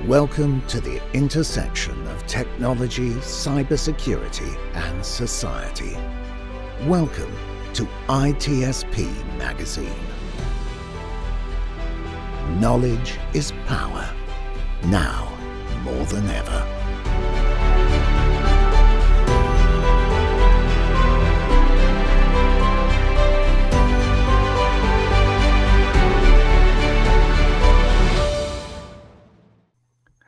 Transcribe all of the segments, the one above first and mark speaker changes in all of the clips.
Speaker 1: Welcome to the intersection of technology, cybersecurity, and society. Welcome to ITSP Magazine. Knowledge is power, now more than ever.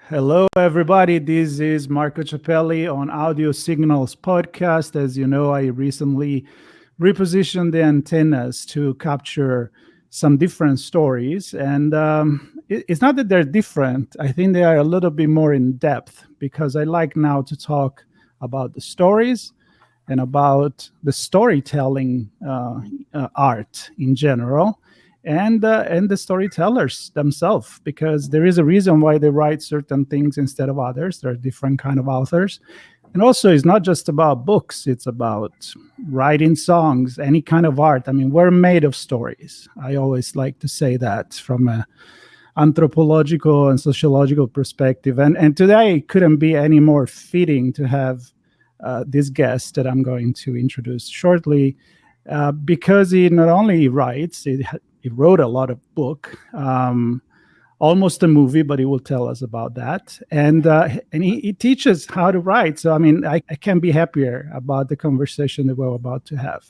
Speaker 2: Hello, everybody. This is Marco Ciappelli on Audio Signals podcast. As you know, I recently repositioned the antennas to capture some different stories. And it's not that they're different. I think they are a little bit more in depth because I like now to talk about the stories and about the storytelling art in general. And the storytellers themselves, because there is a reason why they write certain things instead of others. There are different kind of authors. And also, it's not just about books. It's about writing songs, any kind of art. I mean, we're made of stories. I always like to say that from an anthropological and sociological perspective. And today it couldn't be any more fitting to have this guest that I'm going to introduce shortly, because he not only writes, he wrote a lot of book, almost a movie, but he will tell us about that. And he teaches how to write. So, I mean, I can't be happier about the conversation that we're about to have.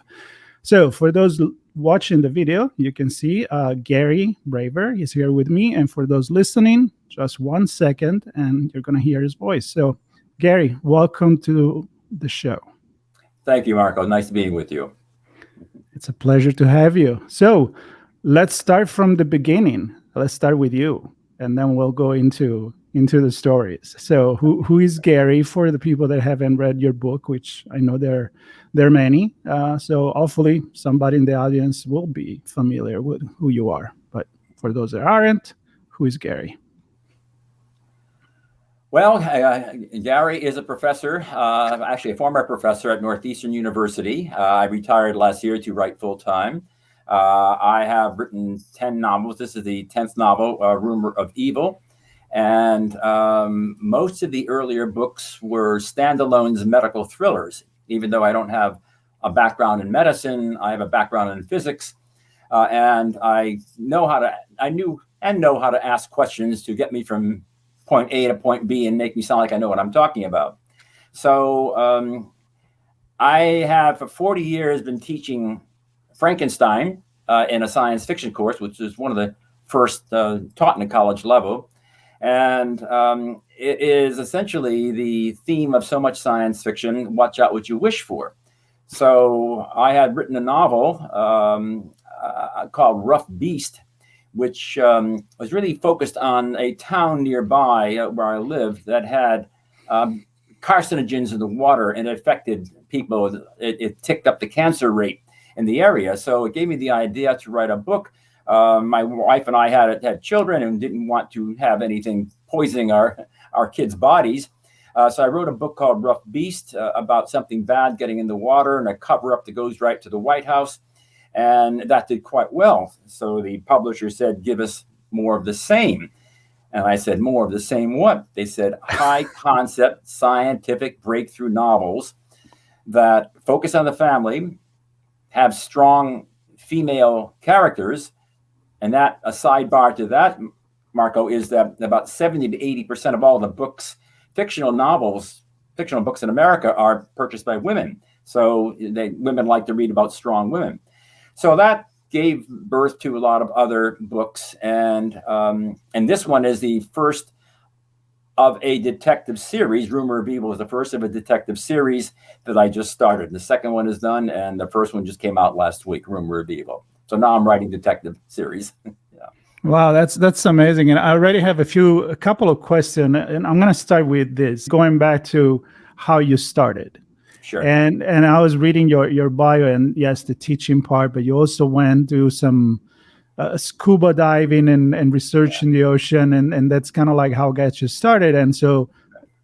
Speaker 2: So for those watching the video, you can see Gary Braver is here with me. And for those listening, just 1 second, and you're going to hear his voice. So, Gary, welcome to the show.
Speaker 3: Thank you, Marco. Nice being with you.
Speaker 2: It's a pleasure to have you. So, let's start from the beginning. Let's start with you, and then we'll go into the stories. So who is Gary for the people that haven't read your book, which I know there are many. So hopefully somebody in the audience will be familiar with who you are. But for those that aren't, who is Gary?
Speaker 3: Well, Gary is a professor, actually a former professor at Northeastern University. I retired last year to write full-time. I have written 10 novels. This is the 10th novel, Rumor of Evil. And most of the earlier books were standalones, medical thrillers. Even though I don't have a background in medicine, I have a background in physics. And I know how to ask questions to get me from point A to point B and make me sound like I know what I'm talking about. So I have for 40 years been teaching Frankenstein in a science fiction course, which is one of the first taught in a college level. And it is essentially the theme of so much science fiction, watch out what you wish for. So I had written a novel called Rough Beast, which was really focused on a town nearby where I lived that had carcinogens in the water, and it affected people. It ticked up the cancer rate in the area. So it gave me the idea to write a book. My wife and I had children and didn't want to have anything poisoning our kids' bodies. So I wrote a book called Rough Beast about something bad getting in the water and a cover-up that goes right to the White House. And that did quite well. So the publisher said, give us more of the same. And I said, more of the same what? They said, high concept scientific breakthrough novels that focus on the family, have strong female characters. And that, a sidebar to that, Marco, is that about 70 to 80% of all the books, fictional books in America are purchased by women. So women like to read about strong women. So that gave birth to a lot of other books. And this one is the first of a detective series. Rumor of Evil is the first of a detective series that I just started. The second one is done, and the first one just came out last week, Rumor of Evil. So now I'm writing detective series. Yeah.
Speaker 2: Wow, that's amazing. And I already have a couple of questions, and I'm going to start with this, going back to how you started.
Speaker 3: Sure.
Speaker 2: And I was reading your bio, and yes, the teaching part, but you also went to some scuba diving and research in the ocean, and that's kind of like how it gets you started. And so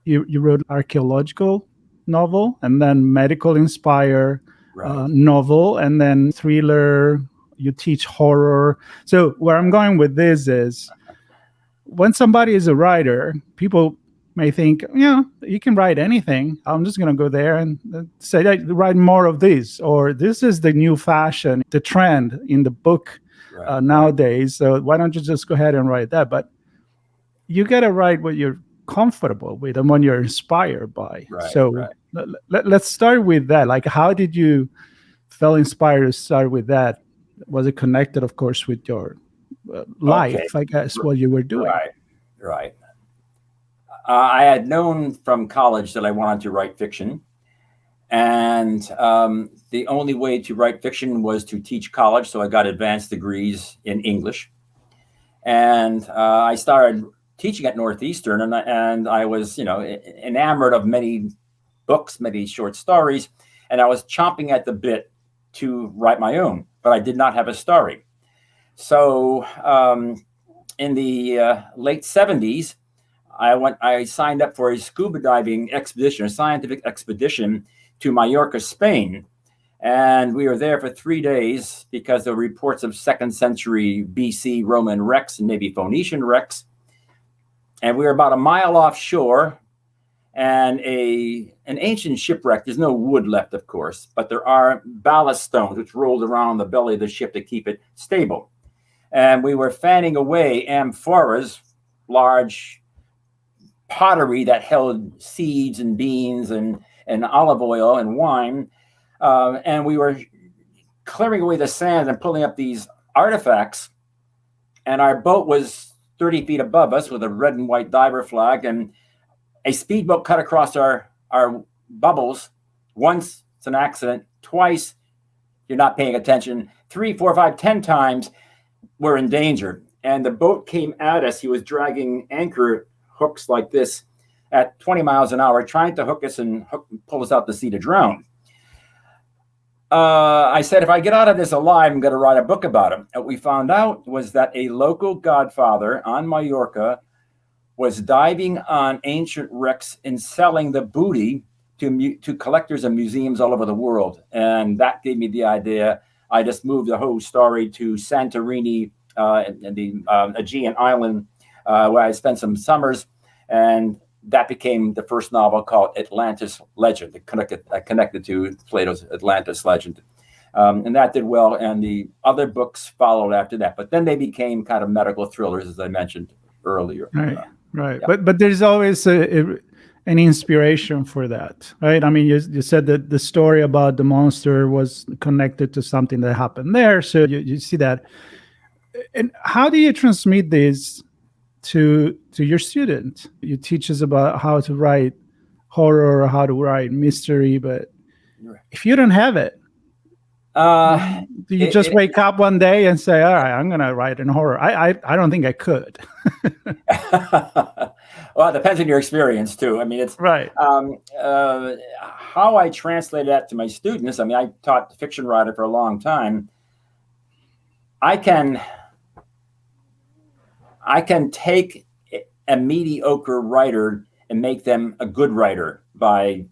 Speaker 2: you wrote archaeological novel, and then medical inspired novel, and then thriller. You teach horror. So where I'm going with this is, when somebody is a writer, people may think, you can write anything. I'm just going to go there and say, write more of this, or this is the new fashion, the trend in the book nowadays. So why don't you just go ahead and write that? But you got to write what you're comfortable with and what you're inspired by. Let's start with that. Like, how did you feel inspired to start with that? Was it connected, of course, with your life, I guess, what you were doing?
Speaker 3: Right. I had known from college that I wanted to write fiction. And the only way to write fiction was to teach college. So I got advanced degrees in English. And I started teaching at Northeastern. And I was, enamored of many books, many short stories. And I was chomping at the bit to write my own, but I did not have a story. So in the late 70s, I signed up for a scuba diving expedition, a scientific expedition to Mallorca, Spain. And we were there for 3 days because there were reports of 2nd century BC Roman wrecks and maybe Phoenician wrecks. And we were about a mile offshore, and an ancient shipwreck. There's no wood left, of course, but there are ballast stones which rolled around the belly of the ship to keep it stable. And we were fanning away amphoras, large pottery that held seeds and beans and olive oil and wine. And we were clearing away the sand and pulling up these artifacts. And our boat was 30 feet above us with a red and white diver flag. And a speedboat cut across our bubbles. Once, it's an accident. Twice, you're not paying attention. 3, 4, 5, 10 times, we're in danger. And the boat came at us. He was dragging anchor hooks like this at 20 miles an hour, trying to hook us and pull us out to sea to drown. I said, if I get out of this alive, I'm going to write a book about him. What we found out was that a local godfather on Mallorca was diving on ancient wrecks and selling the booty to collectors and museums all over the world. And that gave me the idea. I just moved the whole story to Santorini and the Aegean island, where I spent some summers. And that became the first novel called Atlantis Legend, connected to Plato's Atlantis legend. And that did well. And the other books followed after that. But then they became kind of medical thrillers, as I mentioned earlier.
Speaker 2: Right. Yeah. But there's always an inspiration for that, right? I mean, you said that the story about the monster was connected to something that happened there. So you see that. And how do you transmit this to your student? You teach us about how to write horror or how to write mystery, but if you don't have it, do you just wake up one day and say, all right, I'm going to write an horror? I don't think I could.
Speaker 3: Well, it depends on your experience too. I mean, it's
Speaker 2: right.
Speaker 3: How I translate that to my students. I mean, I taught fiction writer for a long time. I can take a mediocre writer and make them a good writer by,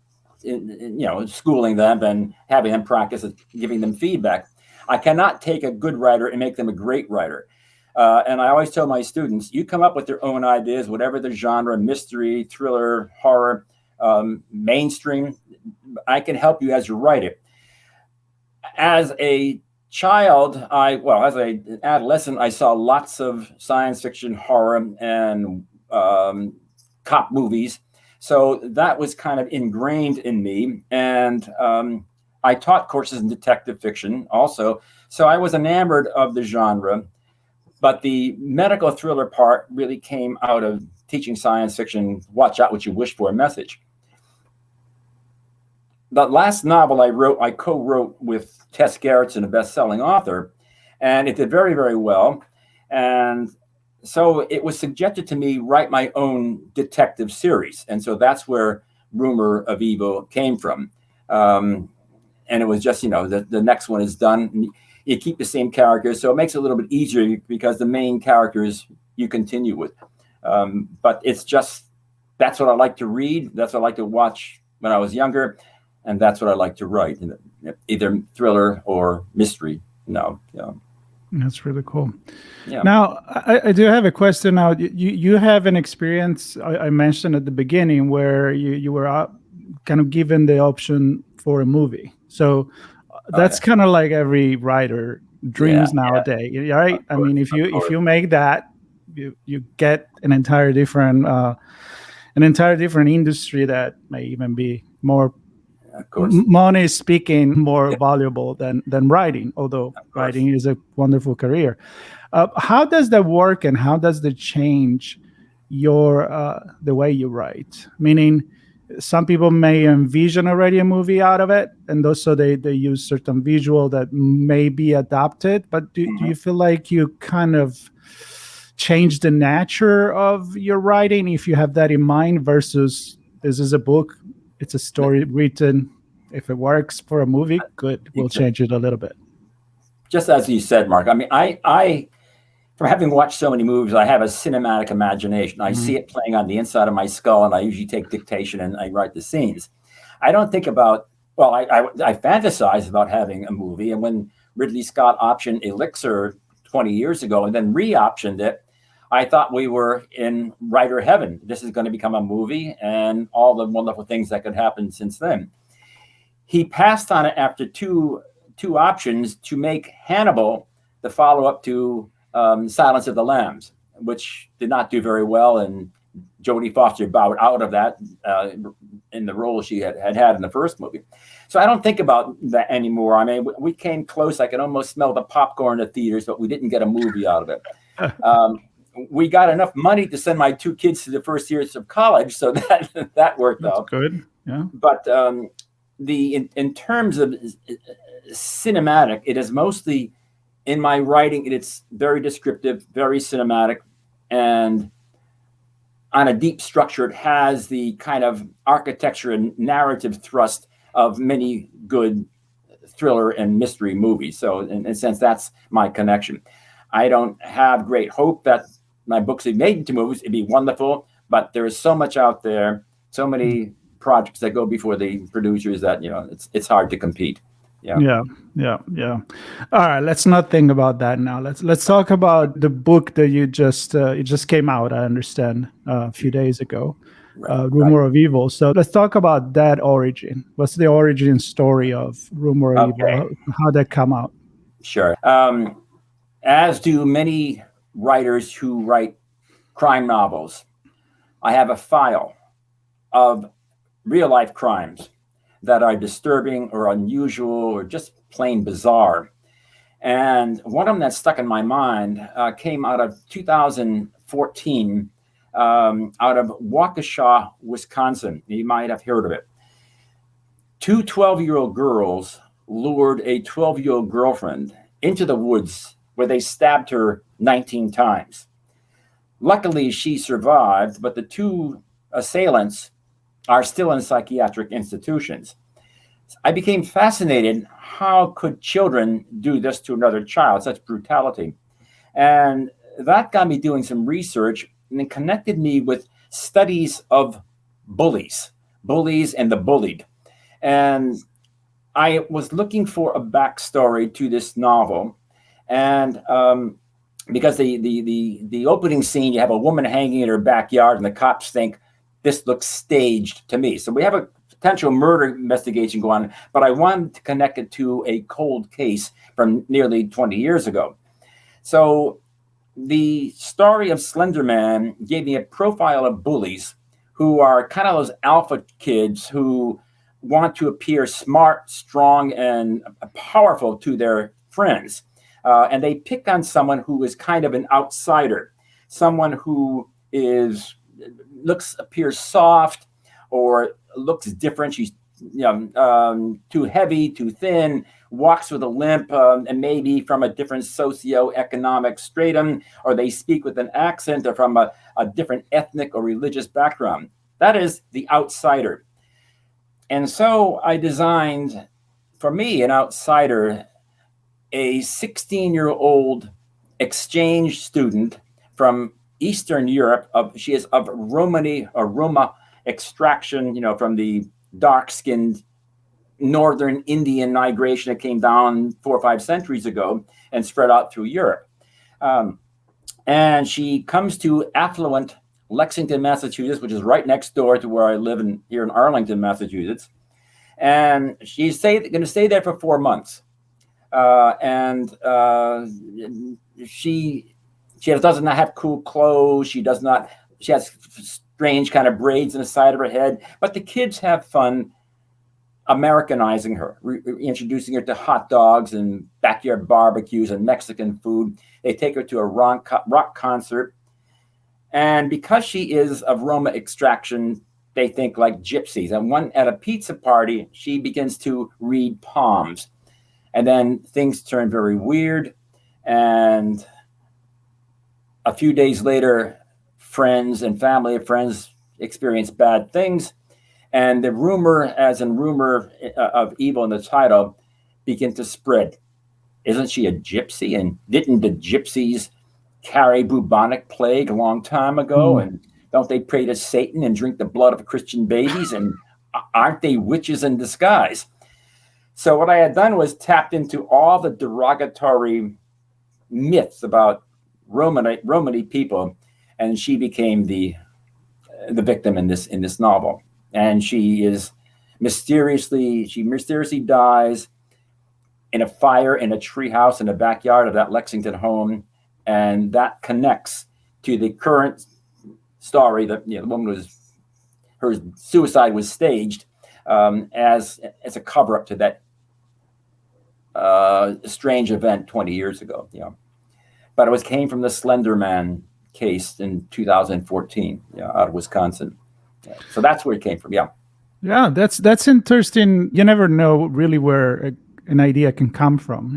Speaker 3: schooling them and having them practice and giving them feedback. I cannot take a good writer and make them a great writer. And I always tell my students, you come up with your own ideas, whatever the genre, mystery, thriller, horror, mainstream. I can help you as you write it. As a child, as an adolescent, I saw lots of science fiction, horror, and cop movies. So that was kind of ingrained in me. And I taught courses in detective fiction also. So I was enamored of the genre. But the medical thriller part really came out of teaching science fiction, watch out what you wish for message. The last novel I co-wrote with Tess Gerritsen, a best-selling author, and it did very, very well. And so it was suggested to me write my own detective series. And so that's where Rumor of Evil came from. And it was just, the next one is done. You keep the same characters, so it makes it a little bit easier because the main characters you continue with. But it's just, that's what I like to read. That's what I like to watch when I was younger. And that's what I like to write, either thriller or mystery.
Speaker 2: That's really cool.
Speaker 3: Yeah.
Speaker 2: Now, I do have a question. Now, you have an experience I mentioned at the beginning where you were kind of given the option for a movie. So that's kind of like every writer dreams nowadays, right? I mean, if you make that, you get an entire different industry that may even be more, money speaking, more valuable than writing, although writing is a wonderful career. How does that work, and how does that change your the way you write? Meaning, some people may envision already a movie out of it, and also they use certain visual that may be adapted. But do you feel like you kind of change the nature of your writing if you have that in mind, versus this is a book, it's a story written. If it works for a movie, good, we'll change it a little bit.
Speaker 3: Just as you said, Mark, I mean, I from having watched so many movies, I have a cinematic imagination. I see it playing on the inside of my skull, and I usually take dictation and I write the scenes. I don't think about, well, I fantasize about having a movie. And when Ridley Scott optioned Elixir 20 years ago and then re-optioned it, I thought we were in writer heaven. This is going to become a movie, and all the wonderful things that could happen since then. He passed on it after two options to make Hannibal the follow-up to Silence of the Lambs, which did not do very well, and Jodie Foster bowed out of that in the role she had in the first movie. So I don't think about that anymore. I mean, we came close. I could almost smell the popcorn in the theaters, but we didn't get a movie out of it. We got enough money to send my two kids to the first years of college, so that worked out.
Speaker 2: Good, yeah.
Speaker 3: But in terms of cinematic, it is mostly, in my writing, it's very descriptive, very cinematic, and on a deep structure, it has the kind of architecture and narrative thrust of many good thriller and mystery movies. So in a sense, that's my connection. I don't have great hope that my books are made into movies. It'd be wonderful, but there is so much out there, so many projects that go before the producers that, it's hard to compete. Yeah. All
Speaker 2: right, let's not think about that now. Let's talk about the book that you just it just came out, I understand, a few days ago, Rumor of Evil. So let's talk about that origin. What's the origin story of Rumor of Evil? How that come out?
Speaker 3: Sure. As do many writers who write crime novels, I have a file of real life crimes that are disturbing or unusual or just plain bizarre. And one of them that stuck in my mind came out of 2014, out of Waukesha, Wisconsin. You might have heard of it. Two 12-year-old girls lured a 12-year-old girlfriend into the woods where they stabbed her 19 times. Luckily, she survived, but the two assailants are still in psychiatric institutions. I became fascinated. How could children do this to another child, such brutality? And that got me doing some research, and it connected me with studies of bullies and the bullied. And I was looking for a backstory to this novel. And because the opening scene, you have a woman hanging in her backyard, and the cops think, this looks staged to me. So we have a potential murder investigation going on, but I wanted to connect it to a cold case from nearly 20 years ago. So the story of Slender Man gave me a profile of bullies who are kind of those alpha kids who want to appear smart, strong, and powerful to their friends. And they pick on someone who is kind of an outsider, someone who appears soft or looks different. She's too heavy, too thin, walks with a limp, and maybe from a different socioeconomic stratum, or they speak with an accent, or from a different ethnic or religious background. That is the outsider. And so I designed, for me, an outsider, a 16-year-old exchange student from Eastern Europe. She is of Roma extraction, from the dark-skinned northern Indian migration that came down 4 or 5 centuries ago and spread out through Europe. And she comes to affluent Lexington, Massachusetts, which is right next door to where I live here in Arlington, Massachusetts. And she's going to stay there for 4 months. She does not have cool clothes. She has strange kind of braids in the side of her head. But the kids have fun Americanizing her, introducing her to hot dogs and backyard barbecues and Mexican food. They take her to a rock concert. And because she is of Roma extraction, they think like gypsies. And at a pizza party, she begins to read palms. And then things turn very weird. And a few days later, friends and family of friends experience bad things. And the rumor, as in rumor of evil in the title, begin to spread. Isn't she a gypsy? And didn't the gypsies carry bubonic plague a long time ago? And don't they pray to Satan and drink the blood of Christian babies? And aren't they witches in disguise? So what I had done was tapped into all the derogatory myths about Romany people, and she became the victim in this novel. And she mysteriously dies in a fire in a treehouse in the backyard of that Lexington home, and that connects to the current story that the woman her suicide was staged as a cover up to that strange event 20 years ago. But it came from the Slender Man case in 2014 out of Wisconsin. So that's where it came from.
Speaker 2: Yeah, that's interesting. You never know really where an idea can come from.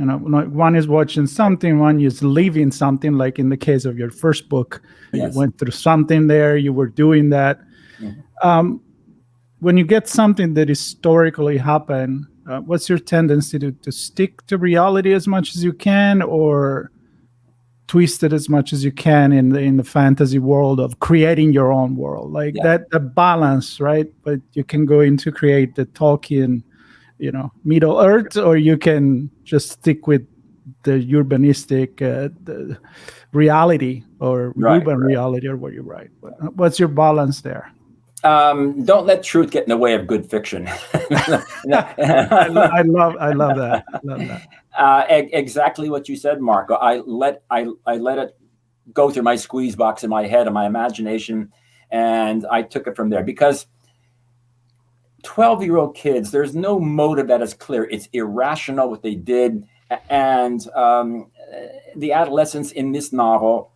Speaker 2: One is watching something, one is living something, like in the case of your first book.
Speaker 3: Yes.
Speaker 2: You went through something there, you were doing that. Mm-hmm. When you get something that historically happened, what's your tendency to stick to reality as much as you can, or twist it as much as you can in the fantasy world of creating your own world, that balance, right? But you can go into create the Tolkien, Middle Earth, or you can just stick with the urbanistic the reality or urban reality, or what you write. What's your balance there?
Speaker 3: Don't let truth get in the way of good fiction.
Speaker 2: I love that. I love that.
Speaker 3: Exactly what you said, Marco. I let it go through my squeeze box in my head and my imagination, and I took it from there. Because 12-year-old kids, there's no motive that is clear. It's irrational what they did, and the adolescents in this novel,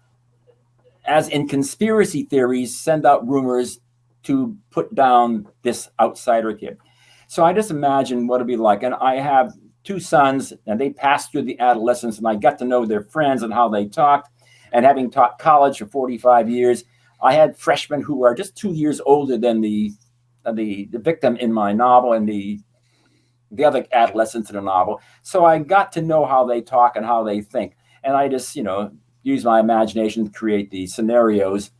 Speaker 3: as in conspiracy theories, send out rumors to put down this outsider kid. So I just imagine what it'd be like. And I have 2 sons, and they passed through the adolescence, and I got to know their friends and how they talked. And having taught college for 45 years, I had freshmen who are just 2 years older than the victim in my novel and the other adolescents in the novel. So I got to know how they talk and how they think. And I just, use my imagination to create the scenarios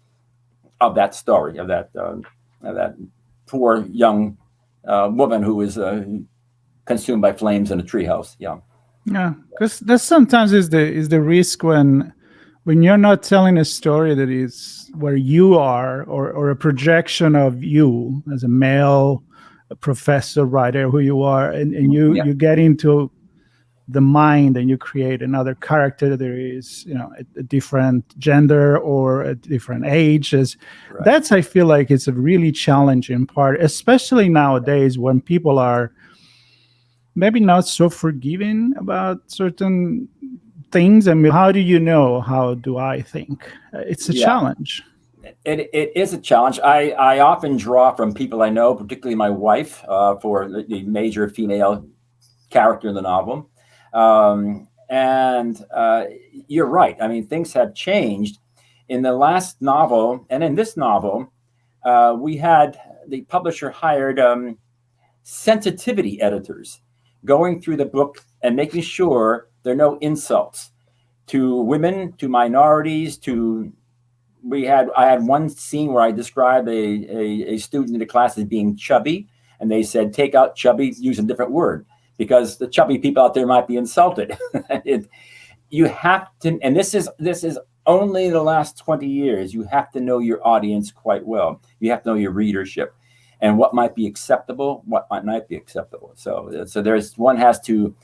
Speaker 3: of that story, of that poor young woman who was consumed by flames in a treehouse.
Speaker 2: Yeah, because that sometimes is the risk when you're not telling a story that is where you are, or a projection of you as a male, a professor, writer, who you are, and you get into the mind and you create another character that is a different gender or a different age. That's, I feel like, it's a really challenging part, especially nowadays when people are maybe not so forgiving about certain things. I mean, how do you know? How do I think? It's a challenge.
Speaker 3: It is a challenge. I often draw from people I know, particularly my wife, for the major female character in the novel. And you're right. I mean, things have changed. In the last novel and in this novel, we had the publisher hired sensitivity editors going through the book and making sure there are no insults to women, to minorities, I had one scene where I described a student in the class as being chubby, and they said, take out chubby, use a different word, because the chubby people out there might be insulted. You have to, and this is only the last 20 years, you have to know your audience quite well. You have to know your readership and what might be acceptable, what might not be acceptable. So one has to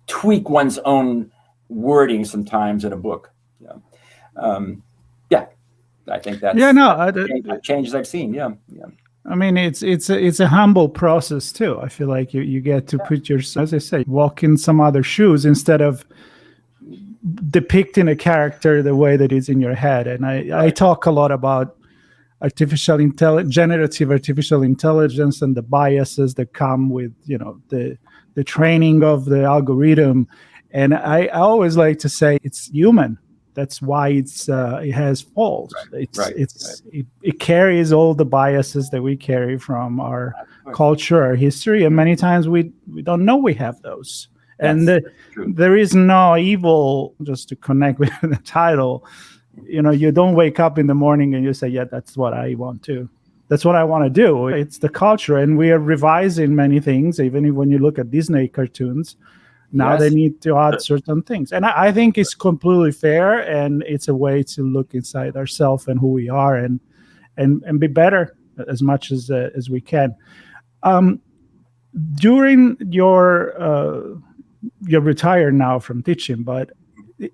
Speaker 3: tweak one's own wording sometimes in a book. I think that's changes I've seen. Yeah.
Speaker 2: I mean, it's a humble process too. I feel like you get to put yourself, as I say, walk in some other shoes instead of depicting a character the way that is in your head. And I talk a lot about generative artificial intelligence and the biases that come with, the training of the algorithm. And I always like to say it's human. That's why it has faults. It carries all the biases that we carry from our culture, our history, and many times we don't know we have those. And there is no evil. Just to connect with the title, you don't wake up in the morning and you say, "Yeah, that's what I want to. That's what I want to do." It's the culture, and we are revising many things. Even when you look at Disney cartoons. Now they need to add certain things. And I think it's completely fair, and it's a way to look inside ourselves and who we are and be better as much as we can. During you're retired now from teaching, but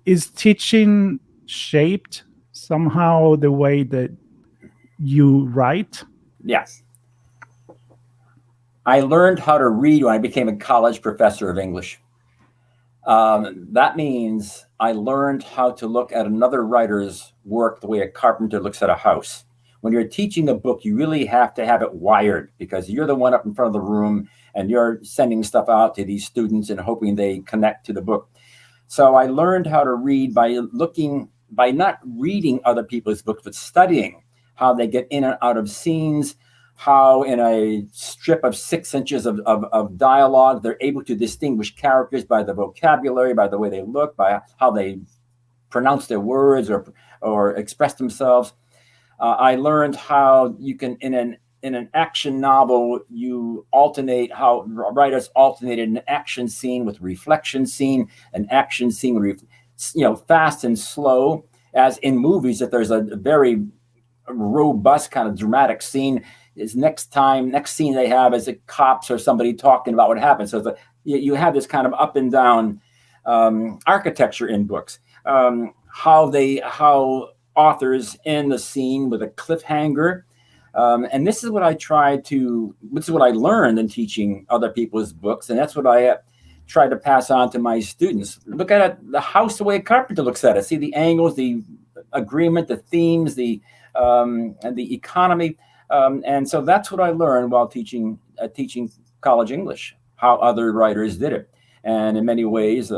Speaker 2: is teaching shaped somehow the way that you write?
Speaker 3: Yes. I learned how to read when I became a college professor of English. That means I learned how to look at another writer's work the way a carpenter looks at a house. When you're teaching a book, you really have to have it wired, because you're the one up in front of the room and you're sending stuff out to these students and hoping they connect to the book. So I learned how to read by not reading other people's books, but studying how they get in and out of scenes, how in a strip of 6 inches of dialogue, they're able to distinguish characters by the vocabulary, by the way they look, by how they pronounce their words or express themselves. I learned how you can, in an action novel, you alternate, how writers alternated an action scene with reflection scene, an action scene with, fast and slow, as in movies, that there's a very robust kind of dramatic scene. Is next scene they have is the cops or somebody talking about what happened. So you have this kind of up and down architecture in books. How authors end the scene with a cliffhanger. And this is what I learned in teaching other people's books. And that's what I try to pass on to my students. Look at it, the house the way a carpenter looks at it. See the angles, the agreement, the themes, and the economy. And so that's what I learned while teaching college English, how other writers did it. And in many ways,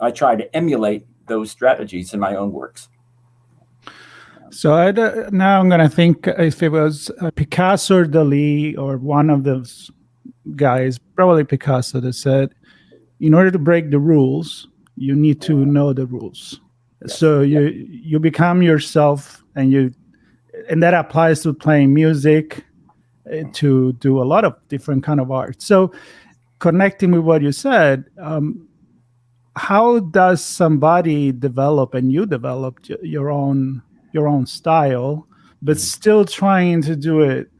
Speaker 3: I try to emulate those strategies in my own works.
Speaker 2: So now I'm going to think if it was Picasso or Dali or one of those guys, probably Picasso, that said, in order to break the rules, you need to know the rules. Yes. So you become yourself, and that applies to playing music, to do a lot of different kind of art. So connecting with what you said, how does somebody develop, and you developed your own style, but still trying to do it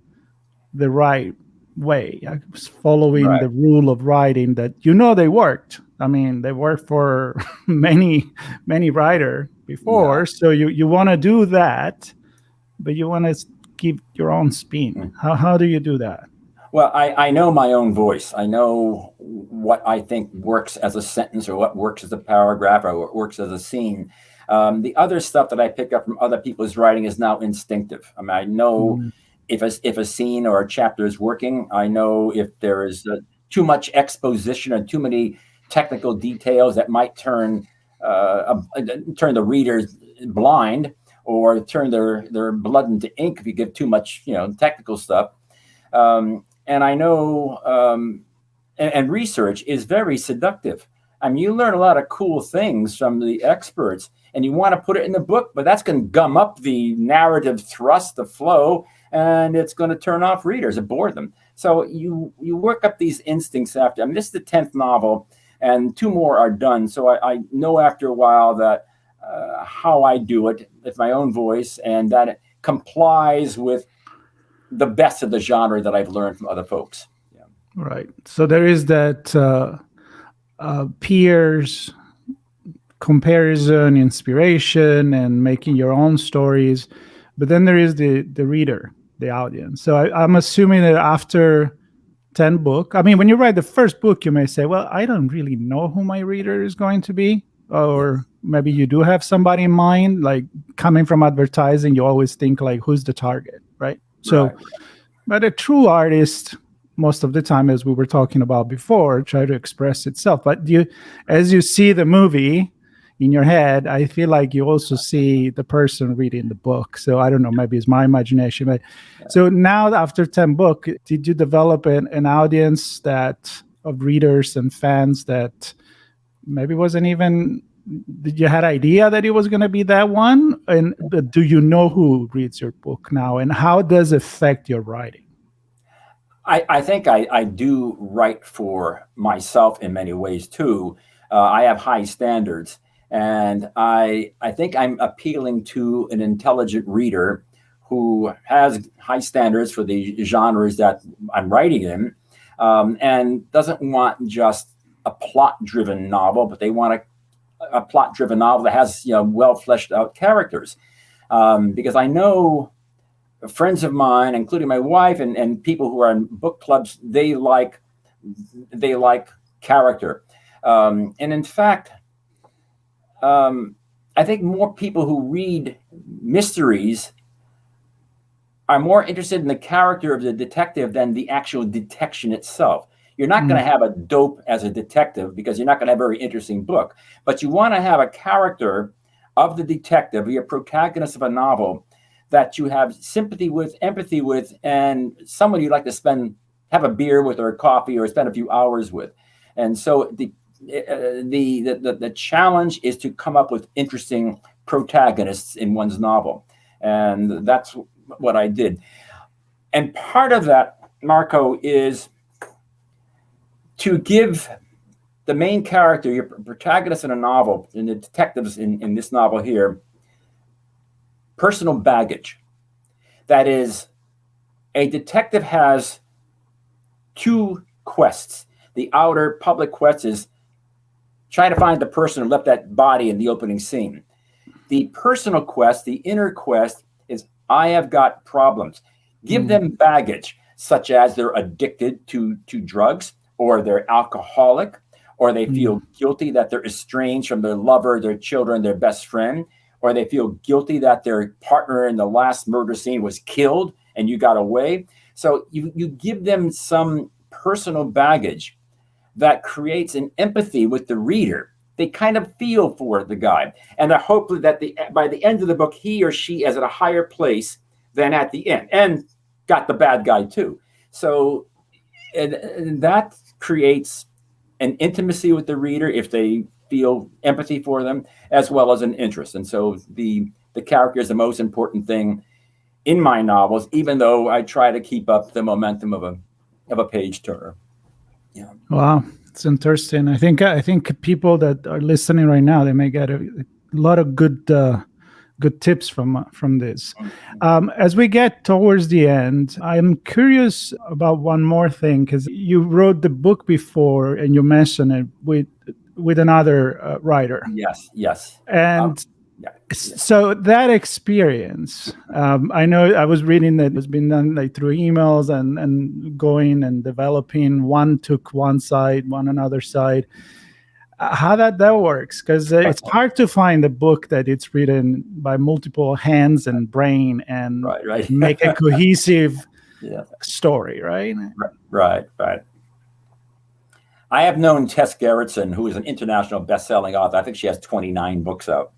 Speaker 2: the right way, following the rule of writing that they worked. I mean, they worked for many writers before. Yeah. So you want to do that, but you want to give your own spin. How do you do that?
Speaker 3: Well, I know my own voice. I know what I think works as a sentence, or what works as a paragraph, or what works as a scene. The other stuff that I pick up from other people's writing is now instinctive. I mean, I know if a scene or a chapter is working. I know if there is too much exposition or too many technical details that might turn the readers blind, or turn their blood into ink if you give too much, technical stuff. And I know, and research is very seductive. I mean, you learn a lot of cool things from the experts, and you want to put it in the book, but that's going to gum up the narrative thrust, the flow. and it's going to turn off readers and bore them. So you work up these instincts after. I mean, this is the 10th novel, and 2 more are done. So I know after a while that how I do it with my own voice, and that it complies with the best of the genre that I've learned from other folks. Yeah.
Speaker 2: Right. So there is that peers comparison, inspiration, and making your own stories. But then there is the reader, the audience. So I'm assuming that after 10 book, I mean, when you write the first book, you may say, well, I don't really know who my reader is going to be. Or maybe you do have somebody in mind, like coming from advertising, you always think like, who's the target, right? So,
Speaker 3: Right.
Speaker 2: But a true artist, most of the time, as we were talking about before, try to express itself. But as you see the movie in your head, I feel like you also see the person reading the book. So I don't know, maybe it's my imagination. But so now after 10 book, did you develop an audience of readers and fans that maybe wasn't even, did you had idea that it was going to be that one? And do you know who reads your book now? And how does it affect your writing?
Speaker 3: I think I do write for myself in many ways too. I have high standards, and I think I'm appealing to an intelligent reader who has high standards for the genres that I'm writing in, and doesn't want just a plot-driven novel, but they want a plot-driven novel that has well fleshed out characters. Because I know friends of mine, including my wife and people who are in book clubs, they like character. And in fact, I think more people who read mysteries are more interested in the character of the detective than the actual detection itself. You're not going to have a dope as a detective because you're not going to have a very interesting book, but you want to have a character of the detective, your protagonist of a novel, that you have sympathy with, empathy with, and someone you'd like to have a beer with or a coffee or spend a few hours with. And so the challenge is to come up with interesting protagonists in one's novel. And that's what I did. And part of that, Marco, is to give the main character, your protagonist in a novel, and the detectives in this novel here, personal baggage. That is, a detective has 2 quests. The outer public quest is trying to find the person who left that body in the opening scene. The personal quest, the inner quest, is I have got problems. Give them baggage, such as they're addicted to drugs, or they're alcoholic, or they feel guilty that they're estranged from their lover, their children, their best friend, or they feel guilty that their partner in the last murder scene was killed and you got away. So you give them some personal baggage that creates an empathy with the reader. They kind of feel for the guy, and they're hopeful that by the end of the book, he or she is at a higher place than at the end, and got the bad guy too. So and that creates an intimacy with the reader if they feel empathy for them, as well as an interest. And so the character is the most important thing in my novels, even though I try to keep up the momentum of a page turner. Yeah.
Speaker 2: Wow, it's interesting. I think people that are listening right now, they may get a lot of good tips from this. As we get towards the end, I'm curious about one more thing, because you wrote the book before and you mentioned it with another writer.
Speaker 3: Yes.
Speaker 2: And so that experience, I know I was reading that it's been done like through emails and going and developing. One took one side, one another side. How that works, because it's hard to find a book that it's written by multiple hands and brain and
Speaker 3: right.
Speaker 2: make a cohesive story, right?
Speaker 3: Right. I have known Tess Gerritsen, who is an international best-selling author. I think she has 29 books out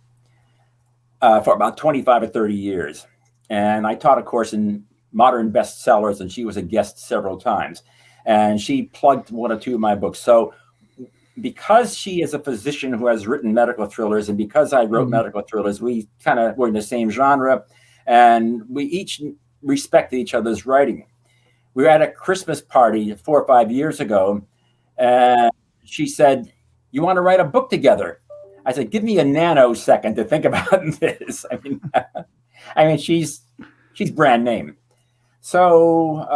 Speaker 3: for about 25 or 30 years. And I taught a course in modern bestsellers, and she was a guest several times. And she plugged 1 or 2 of my books. So because she is a physician who has written medical thrillers, and because I wrote medical thrillers, we kind of were in the same genre, and we each respected each other's writing. We were at a Christmas party 4 or 5 years ago, and she said, "You want to write a book together?" I said, "Give me a nanosecond to think about this." I mean, she's brand name. So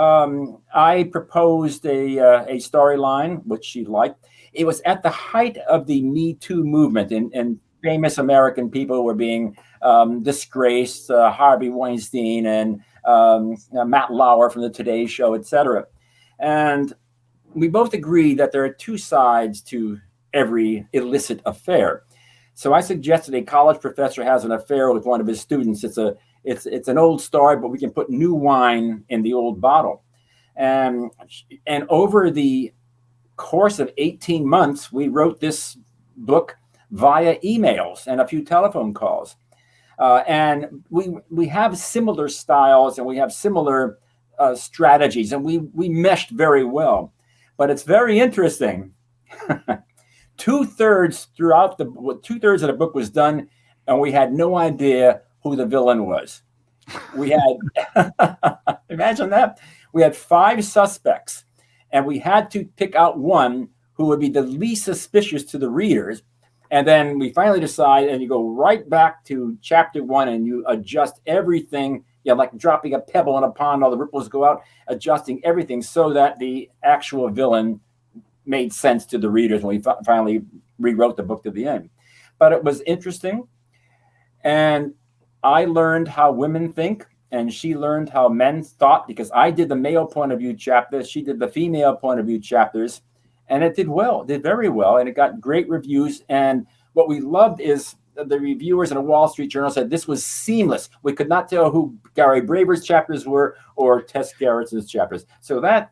Speaker 3: I proposed a storyline, which she liked. It was at the height of the Me Too movement, and famous American people were being disgraced, Harvey Weinstein and Matt Lauer from the Today Show, etc. And we both agreed that there are two sides to every illicit affair. So I suggested a college professor has an affair with one of his students. It's an old story, but we can put new wine in the old bottle. And over the course of 18 months, we wrote this book via emails and a few telephone calls. And we have similar styles and we have similar strategies, and we meshed very well. But it's very interesting. Two-thirds of the book was done, and we had no idea who the villain was. We had, imagine that. We had 5 suspects, and we had to pick out one who would be the least suspicious to the readers. And then we finally decide, and you go right back to chapter 1 and you adjust everything, like dropping a pebble in a pond, all the ripples go out, adjusting everything so that the actual villain made sense to the readers when we finally rewrote the book to the end. But it was interesting. And I learned how women think, and she learned how men thought, because I did the male point of view chapters, she did the female point of view chapters, and it did very well, and it got great reviews. And what we loved is the reviewers in the Wall Street Journal said this was seamless. We could not tell who Gary Braver's chapters were or Tess Gerritsen's chapters. So that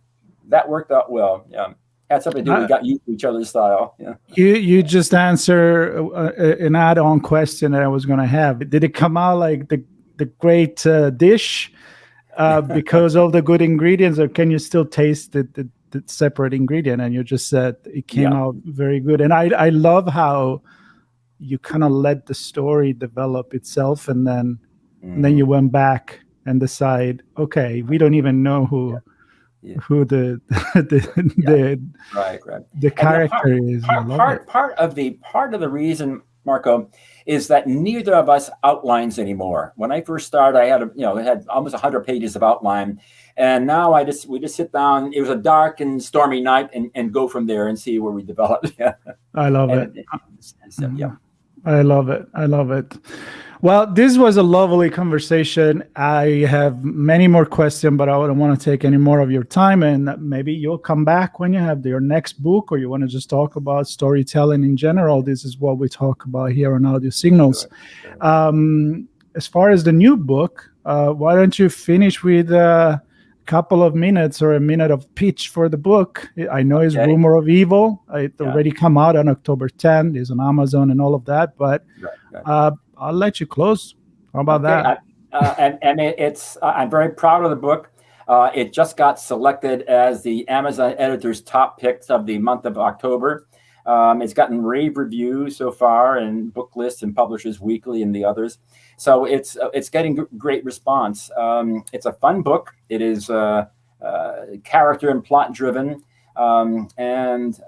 Speaker 3: worked out well. Yeah. Had something to do. We got used to each other's style. Yeah.
Speaker 2: You just answer an add-on question that I was going to have. Did it come out like the great dish because of the good ingredients, or can you still taste the separate ingredient? And you just said it came out very good. And I love how you kind of let the story develop itself, and then you went back and decide, okay, we don't even know who. Yeah. Who the character is.
Speaker 3: Part of the reason, Marco, is that neither of us outlines anymore. When I first started, I had almost 100 pages of outline, and now we just sit down. It was a dark and stormy night, and go from there and see where we develop.
Speaker 2: I love it. I love it. Well, this was a lovely conversation. I have many more questions, but I don't want to take any more of your time. And maybe you'll come back when you have your next book, or you want to just talk about storytelling in general. This is what we talk about here on Audio Signals. Sure. As far as the new book, why don't you finish with a couple of minutes or a minute of pitch for the book? I know it's Rumor of Evil. It already come out on October 10th. It's on Amazon and all of that, but I'll let you close. How about that?
Speaker 3: I'm very proud of the book. It just got selected as the Amazon editor's top picks of the month of October. It's gotten rave reviews so far, and book lists and Publishers Weekly and the others. So it's getting great response. It's a fun book. It is character and plot driven. And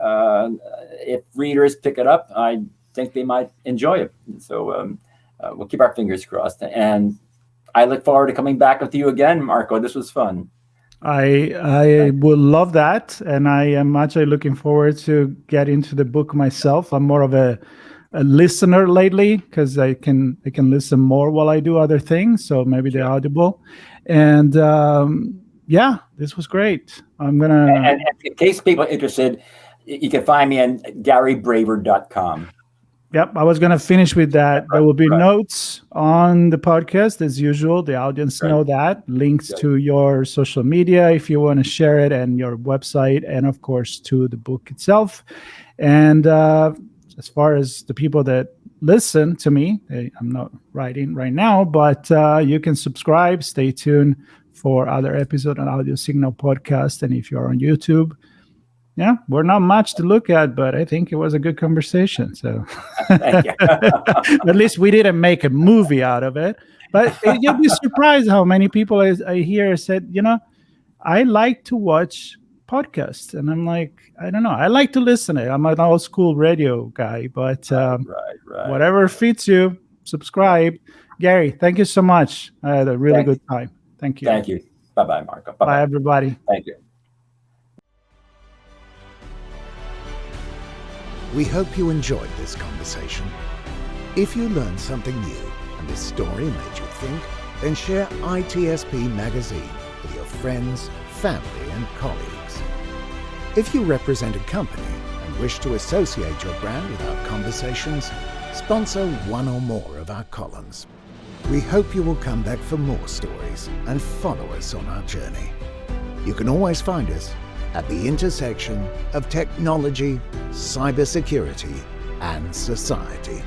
Speaker 3: if readers pick it up, I think they might enjoy it. So we'll keep our fingers crossed. And I look forward to coming back with you again, Marco. This was fun.
Speaker 2: I would love that, and I am actually looking forward to get into the book myself. I'm more of a listener lately, because I can listen more while I do other things, so maybe the Audible. And this was great. I'm gonna.
Speaker 3: And in case people are interested, you can find me on GaryBraver.com.
Speaker 2: Yep, I was going to finish with that. There will be notes on the podcast as usual. The audience know that. Links to your social media if you want to share it, and your website, and of course to the book itself. And as far as the people that listen to me, I'm not writing right now, but you can subscribe. Stay tuned for other episodes on Audio Signal Podcast. And if you're on YouTube, we're not much to look at, but I think it was a good conversation. So
Speaker 3: thank you.
Speaker 2: At least we didn't make a movie out of it, But you'll be surprised how many people I hear said, I like to watch podcasts. And I'm like, I don't know. I like to listen. I'm an old school radio guy, but
Speaker 3: right.
Speaker 2: whatever fits you, subscribe. Gary, thank you so much. I had a really good time. Thank you.
Speaker 3: Thank you. Bye-bye, Marco.
Speaker 2: Bye, everybody.
Speaker 3: Thank you.
Speaker 1: We hope you enjoyed this conversation. If you learned something new and this story made you think, then share ITSP Magazine with your friends, family, and colleagues. If you represent a company and wish to associate your brand with our conversations, sponsor one or more of our columns. We hope you will come back for more stories and follow us on our journey. You can always find us at the intersection of technology, cybersecurity, and society.